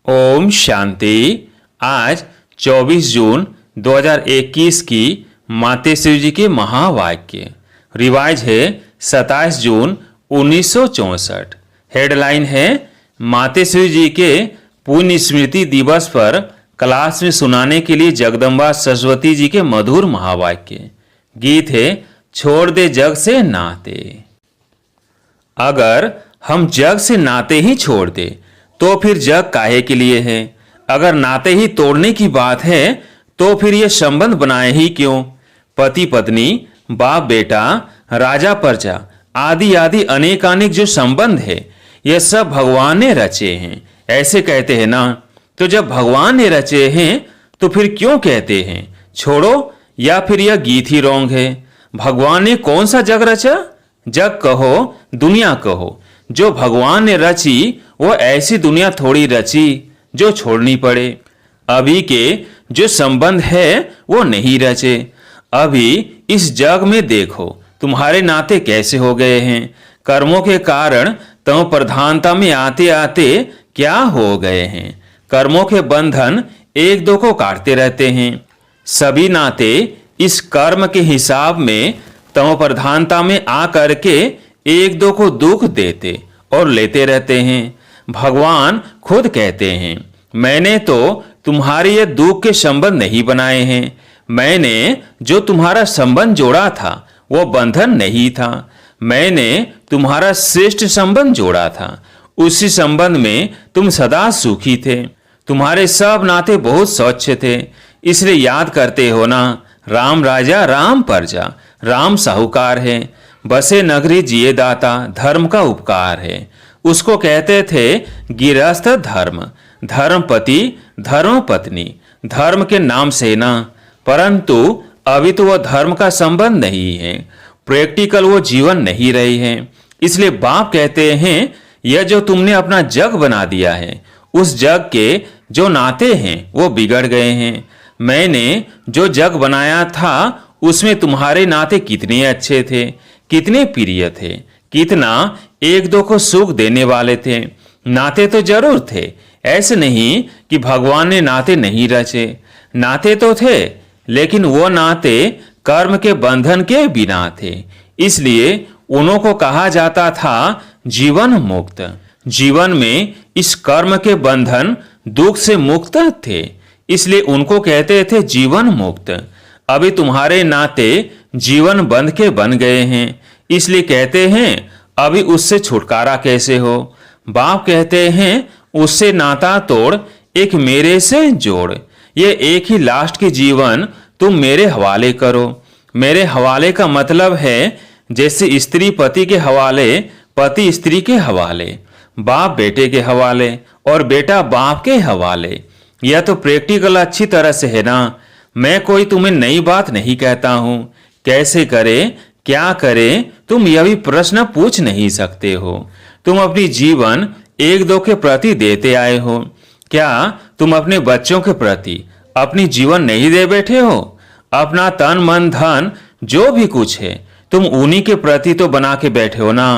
ओम शांति। आज 24 जून 2021 की मातेश्वरी जी के महावाक्य। रिवाज है 27 जून 1964। हेडलाइन है मातेश्वरी जी के पुण्य स्मृति दिवस पर क्लास में सुनाने के लिए जगदम्बा सरस्वती जी के मधुर महावाक्य। गीत है छोड़ दे जग से नाते। अगर हम जग से नाते ही छोड़ दे तो फिर जग काहे के लिए है। अगर नाते ही तोड़ने की बात है तो फिर ये संबंध बनाए ही क्यों। पति पत्नी, बाप बेटा, राजा प्रजा आदि आदि अनेकानेक जो संबंध है ये सब भगवान ने रचे हैं, ऐसे कहते हैं ना। तो जब भगवान ने रचे हैं तो फिर क्यों कहते हैं छोड़ो, या फिर यह गीत ही रोंग है। भगवान ने कौन सा जग रचा? जग कहो, दुनिया कहो, जो भगवान ने रची वो ऐसी दुनिया थोड़ी रची जो छोड़नी पड़े। अभी के जो संबंध है वो नहीं रचे। अभी इस जग में देखो तुम्हारे नाते कैसे हो गए हैं। कर्मों के कारण तुम प्रधानता में आते आते क्या हो गए हैं। कर्मों के बंधन एक दो को काटते रहते हैं। सभी नाते इस कर्म के हिसाब में तुम प्रधानता में आ करके एक दो को दुख देते और लेते रहते हैं। भगवान खुद कहते हैं मैंने तो तुम्हारे ये दुख के संबंध नहीं बनाए हैं। मैंने जो तुम्हारा संबंध जोड़ा था वो बंधन नहीं था। मैंने तुम्हारा श्रेष्ठ संबंध जोड़ा था, उसी संबंध में तुम सदा सुखी थे। तुम्हारे सब नाते बहुत स्वच्छ थे, इसलिए याद करते हो ना। राम राजा राम प्रजा, राम साहूकार है। बसे नगरी जिए दाता, धर्म का उपकार है। उसको कहते थे गिरस्थ धर्म, धर्मपति, धर्म पत्नी, धर्म के नाम से ना। परंतु अभी तो वह धर्म का संबंध नहीं है, प्रैक्टिकल वो जीवन नहीं रही है। इसलिए बाप कहते हैं यह जो तुमने अपना जग बना दिया है, उस जग के जो नाते हैं वो बिगड़ गए हैं। मैंने जो जग बनाया था उसमें तुम्हारे नाते कितने अच्छे थे, कितने प्रिय थे, कितना एक दो को सुख देने वाले थे। नाते तो जरूर थे, ऐसे नहीं कि भगवान ने नाते नहीं रचे। नाते तो थे, लेकिन वो नाते कर्म के बंधन के बिना थे। इसलिए उन्हों को कहा जाता था जीवन मुक्त। जीवन में इस कर्म के बंधन दुख से मुक्त थे, इसलिए उनको कहते थे जीवन मुक्त। अभी तुम्हारे नाते जीवन बंध के बन गए हैं, इसलिए कहते हैं अभी उससे छुटकारा कैसे हो। बाप कहते हैं उससे नाता तोड़, एक मेरे से जोड़। ये एक ही लास्ट की जीवन तुम मेरे हवाले करो। मेरे हवाले का मतलब है जैसे स्त्री पति के हवाले, पति स्त्री के हवाले, बाप बेटे के हवाले और बेटा बाप के हवाले। यह तो प्रैक्टिकल अच्छी तरह से है ना। मैं कोई तुम्हें नई बात नहीं कहता हूं। कैसे करे, क्या करे, तुम यह भी प्रश्न पूछ नहीं सकते हो। तुम अपनी जीवन एक दो के प्रति देते आए हो। क्या तुम अपने बच्चों के प्रति अपनी जीवन नहीं दे बैठे हो? अपना तन मन धन जो भी कुछ है तुम उन्हीं के प्रति तो बना के बैठे हो ना।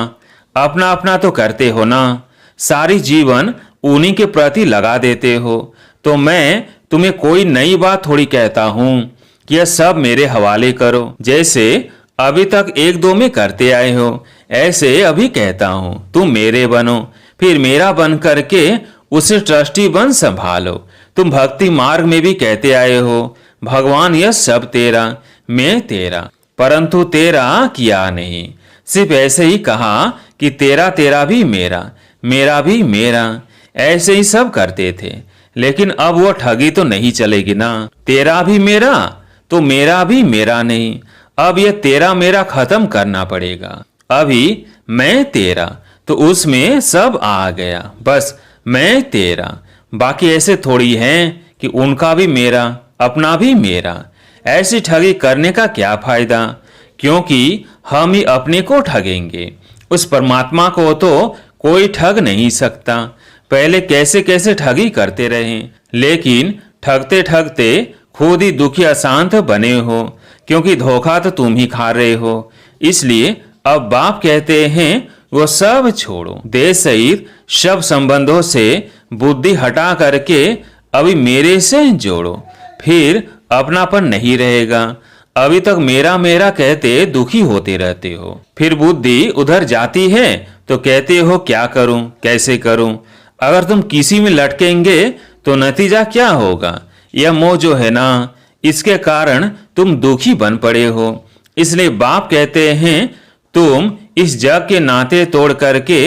अपना अपना तो करते हो ना, सारी जीवन उन्हीं के प्रति लगा देते हो। तो मैं तुम्हें कोई नई बात थोड़ी कहता हूं कि यह सब मेरे हवाले करो। जैसे अभी तक एक दो में करते आए हो, ऐसे अभी कहता हूं तुम मेरे बनो, फिर मेरा बन करके उसे ट्रस्टी बन संभालो। तुम भक्ति मार्ग में भी कहते आए हो भगवान यह सब तेरा, मैं तेरा, परंतु तेरा किया नहीं। सिर्फ ऐसे ही कहा कि तेरा तेरा भी मेरा, मेरा भी मेरा, ऐसे ही सब करते थे। लेकिन अब वो ठगी तो नहीं चलेगी ना। तेरा भी मेरा तो मेरा भी मेरा नहीं। अब ये तेरा मेरा खत्म करना पड़ेगा। अभी मैं तेरा तो उसमें सब आ गया, बस मैं तेरा। बाकी ऐसे थोड़ी है कि उनका भी मेरा, अपना भी मेरा। ऐसी ठगी करने का क्या फायदा, क्योंकि हम ही अपने को ठगेंगे। उस परमात्मा को तो कोई ठग नहीं सकता। पहले कैसे कैसे ठगी करते रहे, लेकिन ठगते ठगते खुद ही दुखी अशांत बने हो, क्योंकि धोखा तो तुम ही खा रहे हो। इसलिए अब बाप कहते हैं वो सब छोड़ो। देश सहित सब संबंधों से बुद्धि हटा करके अभी मेरे से जोड़ो, फिर अपनापन नहीं रहेगा। अभी तक मेरा मेरा कहते दुखी होते रहते हो, फिर बुद्धि उधर जाती है तो कहते हो क्या करूं, कैसे करूं। अगर तुम किसी में लटकेंगे तो नतीजा क्या होगा? यह मोह जो है ना, इसके कारण तुम दुखी बन पड़े हो। इसलिए बाप कहते हैं तुम इस जग के नाते तोड़ करके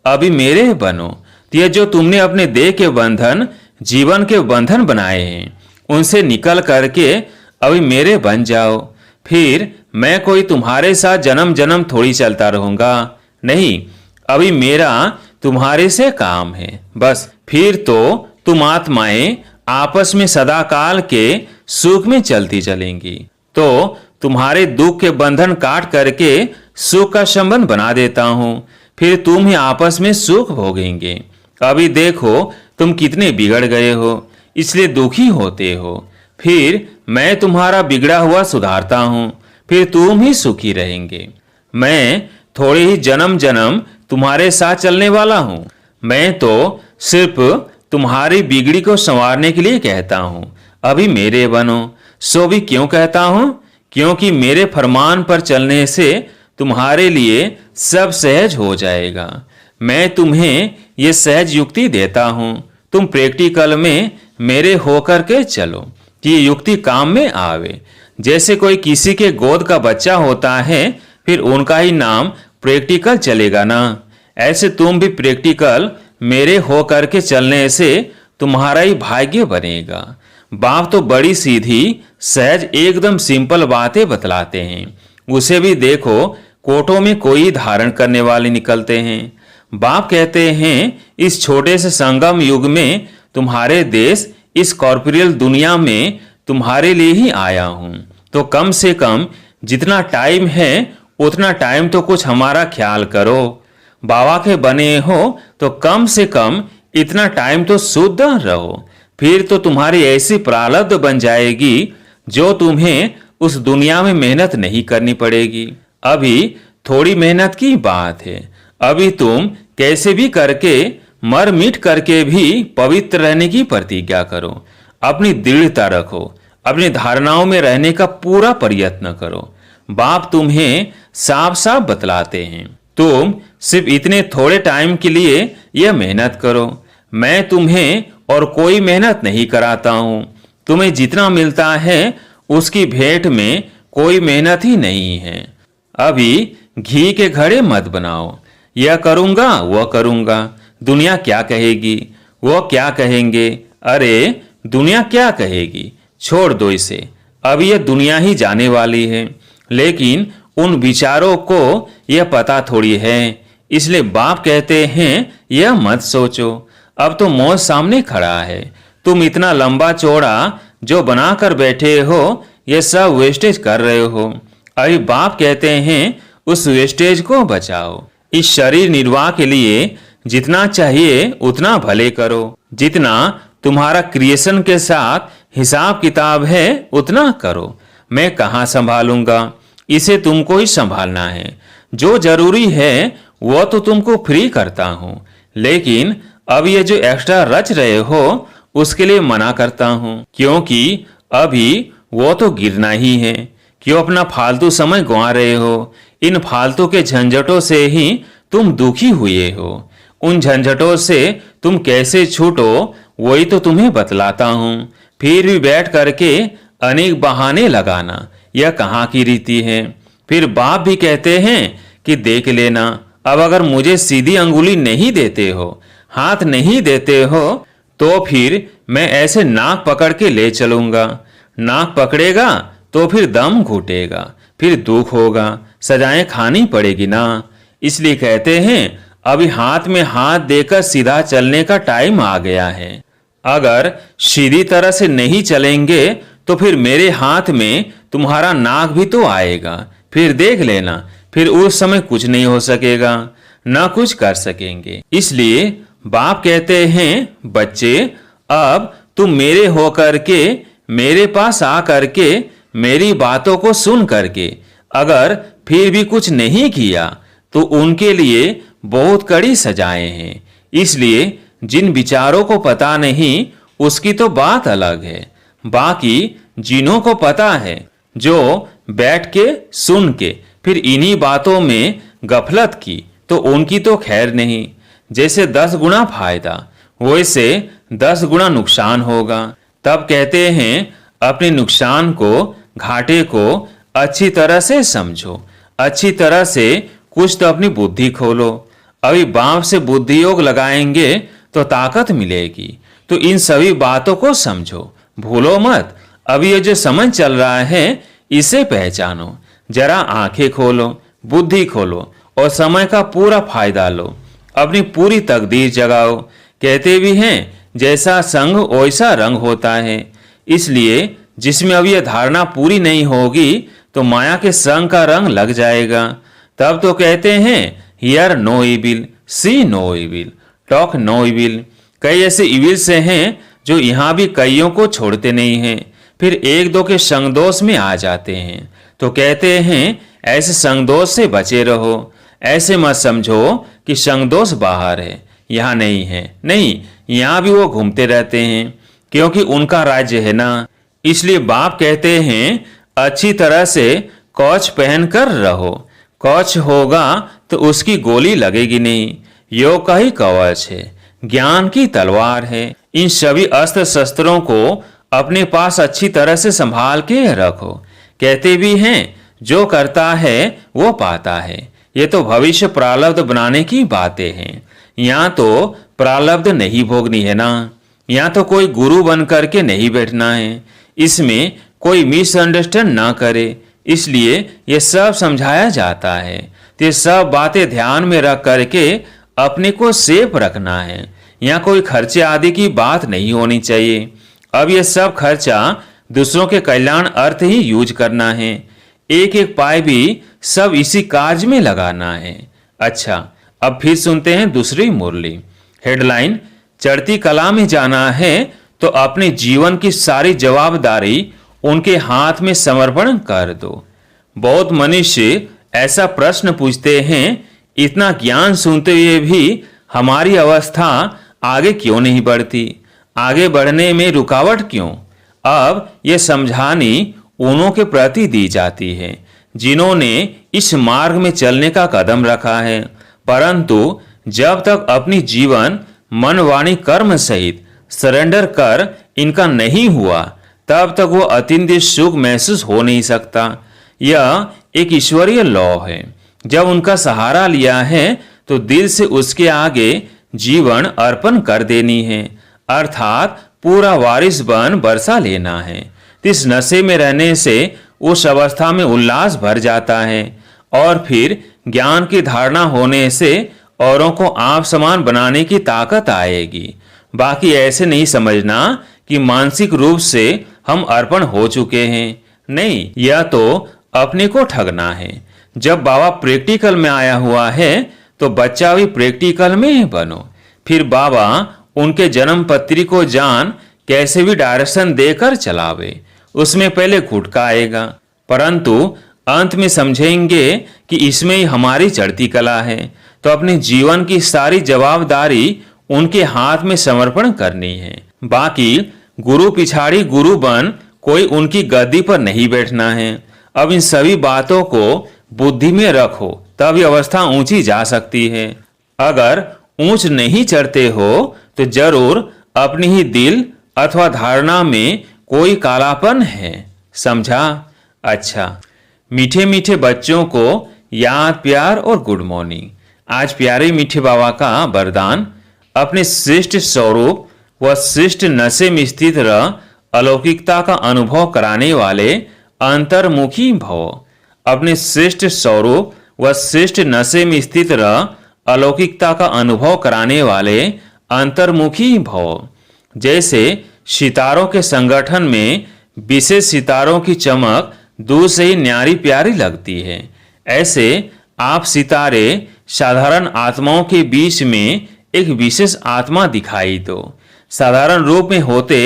अभी मेरे बनो। ये जो तुमने अपने देह के बंधन, जीवन के बंधन बनाए हैं, उनसे निकल करके अभी मेरे बन जाओ। फिर मैं कोई तुम्हारे साथ जन्म जन्म थोड़ी चलता रहूंगा, नहीं, अभी मेरा तुम्हारे से काम है बस। फिर तो तुम आत्माएं आपस में सदा काल के सुख में चलती चलेंगी। तो तुम्हारे दुख के बंधन काट करके सुख का संबंध बना देता हूं, फिर तुम ही आपस में सुख भोगेंगे। अभी देखो तुम कितने बिगड़ गए हो, इसलिए दुखी होते हो। फिर मैं तुम्हारा बिगड़ा हुआ सुधारता हूं, फिर तुम ही सुखी रहेंगे। मैं थोड़े ही जन्म जन्म तुम्हारे साथ चलने वाला हूं। मैं तो सिर्फ तुम्हारी बिगड़ी को संवारने के लिए कहता हूं, अभी मेरे बनो। सो भी क्यों कहता हूं? क्योंकि मेरे फरमान पर चलने से तुम्हारे लिए सब सहज हो जाएगा। मैं तुम्हें ये सहज युक्ति देता हूं, तुम प्रैक्टिकल में मेरे होकर के चलो कि ये युक्ति काम में आवे। जैसे कोई किसी के गोद का बच्चा होता है, फिर उनका ही नाम प्रैक्टिकल चलेगा ना, ऐसे तुम भी प्रैक्टिकल मेरे होकर के चलने से तुम्हारा ही भाग्य बनेगा। बाप तो बड़ी सीधी सहज एकदम सिंपल बातें बतलाते हैं, उसे भी देखो कोटों में कोई धारण करने वाले निकलते हैं। बाप कहते हैं इस छोटे से संगम युग में तुम्हारे देश, इस कॉर्पोरियल दुनिया में तुम्हारे लिए ही आया हूं, तो कम से कम जितना टाइम है उतना टाइम तो कुछ हमारा ख्याल करो। बाबा के बने हो तो कम से कम इतना टाइम तो शुद्ध रहो, फिर तो तुम्हारी ऐसी प्रारब्ध बन जाएगी जो तुम्हें उस दुनिया में मेहनत नहीं करनी पड़ेगी। अभी थोड़ी मेहनत की बात है, अभी तुम कैसे भी करके मर मिट करके भी पवित्र रहने की प्रतिज्ञा करो, अपनी दृढ़ता रखो, अपनी धारणाओं में रहने का पूरा प्रयत्न करो। बाप तुम्हें साफ साफ बतलाते हैं तुम सिर्फ इतने थोड़े टाइम के लिए यह मेहनत करो। मैं तुम्हें और कोई मेहनत नहीं कराता हूं, तुम्हें जितना मिलता है उसकी भेंट में कोई मेहनत ही नहीं है। अभी घी के घड़े मत बनाओ, यह करूंगा वह करूंगा, दुनिया क्या कहेगी, वो क्या कहेंगे, अरे दुनिया क्या कहेगी, छोड़ दो इसे, अब यह दुनिया ही जाने वाली है। लेकिन उन विचारों को यह पता थोड़ी है, इसलिए बाप कहते हैं यह मत सोचो, अब तो मौत सामने खड़ा है। तुम इतना लंबा चौड़ा जो बनाकर बैठे हो यह सब वेस्टेज कर रहे हो। अभी बाप कहते हैं उस वेस्टेज को बचाओ। इस शरीर निर्वाह के लिए जितना चाहिए उतना भले करो, जितना तुम्हारा क्रिएशन के साथ हिसाब किताब है उतना करो। मैं कहाँ संभालूंगा, इसे तुमको ही संभालना है। जो जरूरी है वो तो तुमको फ्री करता हूँ, लेकिन अब ये जो एक्स्ट्रा रच रहे हो उसके लिए मना करता हूँ, क्योंकि अभी वो तो गिरना ही है। क्यों अपना फालतू समय गंवा रहे हो? इन फालतू के झंझटों से ही तुम दुखी हुए हो। उन झंझटों से तुम कैसे छूटो वही तो तुम्हें बतलाता हूँ। फिर भी बैठ करके अनेक बहाने लगाना यह कहाँ की रीति है। फिर बाप भी कहते हैं कि देख लेना, अब अगर मुझे सीधी अंगुली नहीं देते हो, हाथ नहीं देते हो, तो फिर मैं ऐसे नाक पकड़ के ले चलूंगा। नाक पकड़ेगा तो फिर दम घुटेगा, फिर दुख होगा, सजाएं खानी पड़ेगी ना। इसलिए कहते हैं अभी हाथ में हाथ देकर सीधा चलने का टाइम आ गया है। अगर सीधी तरह से नहीं चलेंगे तो फिर मेरे हाथ में तुम्हारा नाक भी तो आएगा, फिर देख लेना, फिर उस समय कुछ नहीं हो सकेगा, ना कुछ कर सकेंगे। इसलिए बाप कहते हैं बच्चे, अब तुम मेरे होकर के मेरे पास आ करके मेरी बातों को सुन करके अगर फिर भी कुछ नहीं किया तो उनके लिए बहुत कड़ी सजाएं हैं। इसलिए जिन विचारों को पता नहीं उसकी तो बात अलग है, बाकी जिन्हों को पता है, जो बैठ के सुन के फिर इन्हीं बातों में गफलत की, तो उनकी तो खैर नहीं। जैसे 10 गुना फायदा वैसे 10 गुना नुकसान होगा। तब कहते हैं अपने नुकसान को, घाटे को अच्छी तरह से समझो, अच्छी तरह से कुछ तो अपनी बुद्धि खोलो। अभी बाप से बुद्धि योग लगाएंगे तो ताकत मिलेगी। तो इन सभी बातों को समझो, भूलो मत। अभी ये जो समझ चल रहा है इसे पहचानो, जरा आंखें खोलो, बुद्धि खोलो और समय का पूरा फायदा लो, अपनी पूरी तकदीर जगाओ। कहते भी हैं जैसा संग वैसा रंग होता है, इसलिए जिसमें अभी यह धारणा पूरी नहीं होगी तो माया के संग का रंग लग जाएगा। तब तो कहते हैं hear no evil, see no evil, talk no evil. कई ऐसे इविल से हैं जो यहाँ भी कईयों को छोड़ते नहीं हैं, फिर एक दो के संगदोष में आ जाते हैं। तो कहते हैं ऐसे संगदोष से बचे रहो। ऐसे मत समझो कि संगदोष बाहर है, यहाँ नहीं है। नहीं, यहाँ भी वो घूमते रहते हैं, क्योंकि उनका राज्य है ना। इसलिए बाप कहते हैं अच्छी तरह से कवच पहन कर रहो। कवच होगा तो उसकी गोली लगेगी नहीं। योग का ही कवच है, ज्ञान की तलवार है। इन सभी अस्त्र शस्त्रों को अपने पास अच्छी तरह से संभाल के रखो। कहते भी हैं जो करता है वो पाता है। ये तो भविष्य प्रारब्ध बनाने की बातें हैं। यहाँ तो प्रारब्ध नहीं भोगनी है ना। यहाँ तो कोई गुरु बन करके नहीं बैठना है। इसमें कोई मिसअंडरस्टैंड ना करे, इसलिए ये सब समझाया जाता है। तो ये सब बातें ध्यान में रख करके अपने को सेफ रखना है। यहाँ कोई खर्चे आदि की बात नहीं होनी चाहिए। अब ये सब खर्चा दूसरों के कल्याण अर्थ ही यूज करना है। एक एक पाई भी सब इसी कार्य में लगाना है। अच्छा, अब फिर सुनते हैं दूसरी मुरली। हेडलाइन, चढ़ती कला में जाना है तो अपने जीवन की सारी जवाबदारी उनके हाथ में समर्पण कर दो। बहुत मनुष्य ऐसा प्रश्न पूछते हैं, इतना ज्ञान सुनते हुए भी हमारी अवस्था आगे क्यों नहीं बढ़ती, आगे बढ़ने में रुकावट क्यों? अब ये समझानी उन्हों के प्रति दी जाती है जिन्होंने इस मार्ग में चलने का कदम रखा है, परंतु जब तक अपनी जीवन मन वाणी कर्म सहित सरेंडर कर इनका नहीं हुआ, तब तक वो अत्यंत सुख महसूस हो नहीं सकता। यह एक ईश्वरीय लॉ है। जब उनका सहारा लिया है तो दिल से उसके आगे जीवन अर्पण कर देनी है, अर्थात पूरा वारिस बन बरसा लेना है। इस नशे में रहने से उस अवस्था में उल्लास भर जाता है और फिर ज्ञान की धारणा होने से औरों को आप समान बनाने की ताकत आएगी। बाकी ऐसे नहीं समझना कि मानसिक रूप से हम अर्पण हो चुके हैं। नहीं, यह तो अपने को ठगना है। जब बाबा प्रैक्टिकल में आया हुआ है तो बच्चा भी प्रैक्टिकल में बनो। फिर बाबा उनके जन्म पत्री को जान कैसे भी डायरेक्शन देकर चलावे। उसमें पहले घुटका आएगा, परंतु अंत में समझेंगे कि इसमें ही हमारी चढ़ती कला है। तो अपने जीवन की सारी जवाबदारी उनके हाथ में समर्पण करनी है। बाकी गुरु पिछाड़ी गुरु बन कोई उनकी गद्दी पर नहीं बैठना है। अब इन सभी बातों को बुद्धि में रखो, तब ये अवस्था ऊंची जा सकती है। अगर ऊंच नहीं चढ़ते हो तो जरूर अपनी ही दिल अथवा धारणा में कोई कालापन है। समझा? अच्छा, मीठे मीठे बच्चों को याद, प्यार और गुड मॉर्निंग। आज प्यारे मीठे बाबा का वरदान, अपने श्रेष्ठ स्वरूप व श्रेष्ठ नशे में स्थित रह अलौकिकता का अनुभव कराने वाले अंतर्मुखी भव। अपने श्रेष्ठ स्वरूप व श्रेष्ठ नशे में स्थित रह अलौकिकता का अनुभव कराने वाले अंतर्मुखी भव। जैसे सितारों के संगठन में विशेष सितारों की चमक दूर से ही न्यारी प्यारी लगती है, ऐसे आप सितारे साधारण आत्माओं के बीच में एक विशेष आत्मा दिखाई दो। साधारण रूप में होते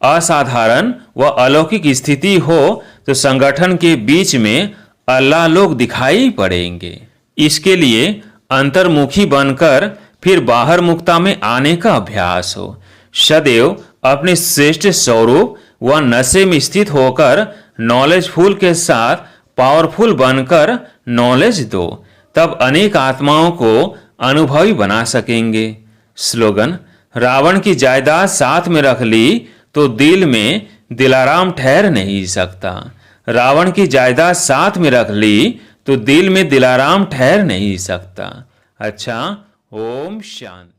असाधारण व अलौकिक स्थिति हो तो संगठन के बीच में अल्लाह लोग दिखाई पड़ेंगे। इसके लिए अंतर्मुखी बनकर फिर बाहर मुक्ता में आने का अभ्यास हो। सदैव अपने श्रेष्ठ स्वरूप व नशे में स्थित होकर नॉलेजफुल के साथ पावरफुल बनकर नॉलेज दो, तब अनेक आत्माओं को अनुभवी बना सकेंगे। स्लोगन: रावण की जायदाद साथ में रख ली तो दिल में दिलाराम ठहर नहीं सकता। रावण की जायदाद साथ में रख ली तो दिल में दिलाराम ठहर नहीं सकता। अच्छा, ओम शांति।